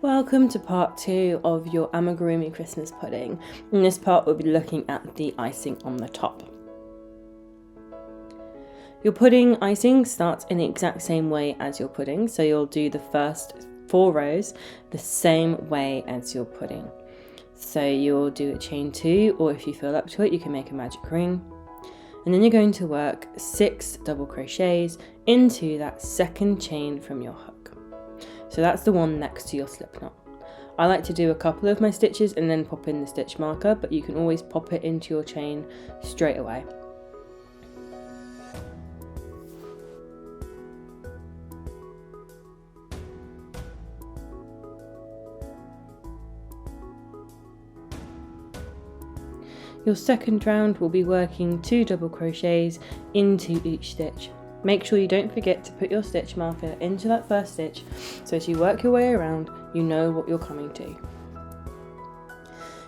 Welcome to part 2 of your Amigurumi Christmas pudding. In this part we'll be looking at the icing on the top. Your pudding icing starts in the exact same way as your pudding, so you'll do the first 4 rows the same way as your pudding. So you'll do a chain 2, or if you feel up to it you can make a magic ring. And then you're going to work 6 double crochets into that second chain from your hook. So that's the one next to your slip knot. I like to do a couple of my stitches and then pop in the stitch marker, but you can always pop it into your chain straight away. Your second round will be working 2 double crochets into each stitch. Make sure you don't forget to put your stitch marker into that first stitch, so as you work your way around, you know what you're coming to.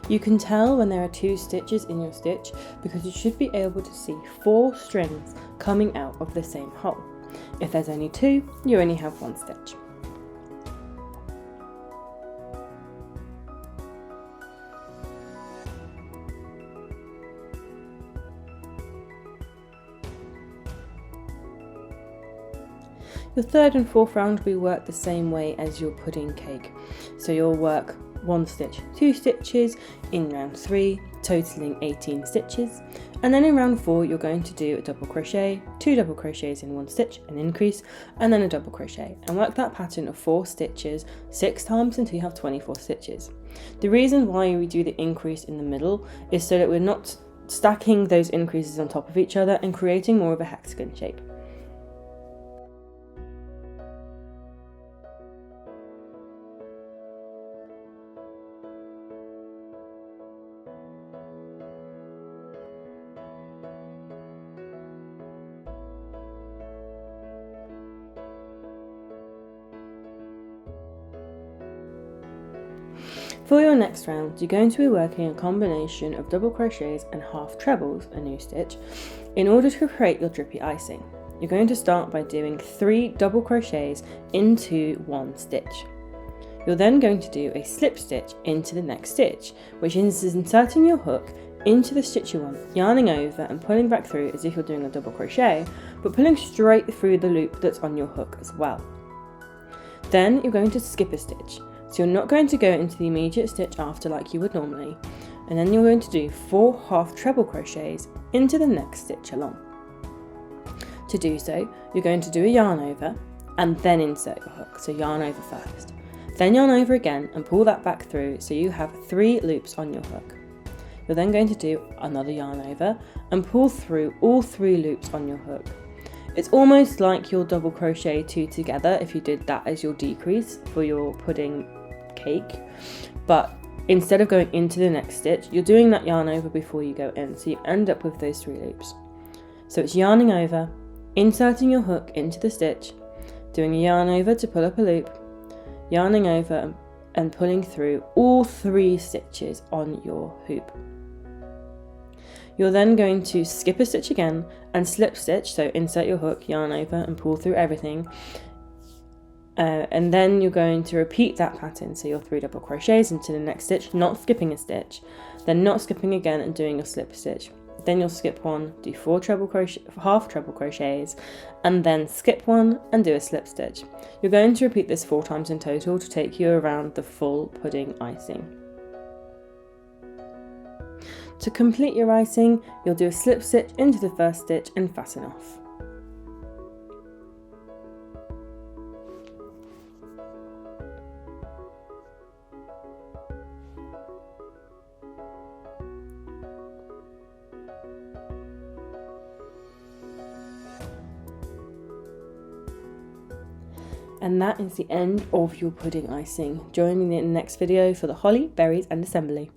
You can tell when there are 2 stitches in your stitch because you should be able to see 4 strings coming out of the same hole. If there's only 2, you only have 1 stitch. Your third and fourth round will be worked the same way as your pudding cake. So you'll work 1 stitch, 2 stitches in round 3, totaling 18 stitches. And then in round 4, you're going to do a double crochet, 2 double crochets in 1 stitch, an increase, and then a double crochet. And work that pattern of 4 stitches 6 times until you have 24 stitches. The reason why we do the increase in the middle is so that we're not stacking those increases on top of each other and creating more of a hexagon shape. For your next round, you're going to be working a combination of double crochets and half trebles, a new stitch, in order to create your drippy icing. You're going to start by doing 3 double crochets into 1 stitch. You're then going to do a slip stitch into the next stitch, which is inserting your hook into the stitch you want, yarning over and pulling back through as if you're doing a double crochet, but pulling straight through the loop that's on your hook as well. Then you're going to skip a stitch. So you're not going to go into the immediate stitch after like you would normally, and then you're going to do 4 half treble crochets into the next stitch along. To do so, you're going to do a yarn over and then insert your hook, so yarn over first. Then yarn over again and pull that back through so you have 3 loops on your hook. You're then going to do another yarn over and pull through all 3 loops on your hook. It's almost like you'll double crochet 2 together if you did that as your decrease for your pudding cake, but instead of going into the next stitch, you're doing that yarn over before you go in, so you end up with those 3 loops. So it's yarning over, inserting your hook into the stitch, doing a yarn over to pull up a loop, yarning over and pulling through all 3 stitches on your hoop. You're then going to skip a stitch again and slip stitch, so insert your hook, yarn over and pull through everything. And then you're going to repeat that pattern, so your 3 double crochets into the next stitch, not skipping a stitch, then not skipping again and doing your slip stitch. Then you'll skip 1, do 4 half treble crochets, and then skip 1 and do a slip stitch. You're going to repeat this 4 times in total to take you around the full pudding icing. To complete your icing, you'll do a slip stitch into the first stitch and fasten off. And that is the end of your pudding icing. Join me in the next video for the holly, berries and assembly.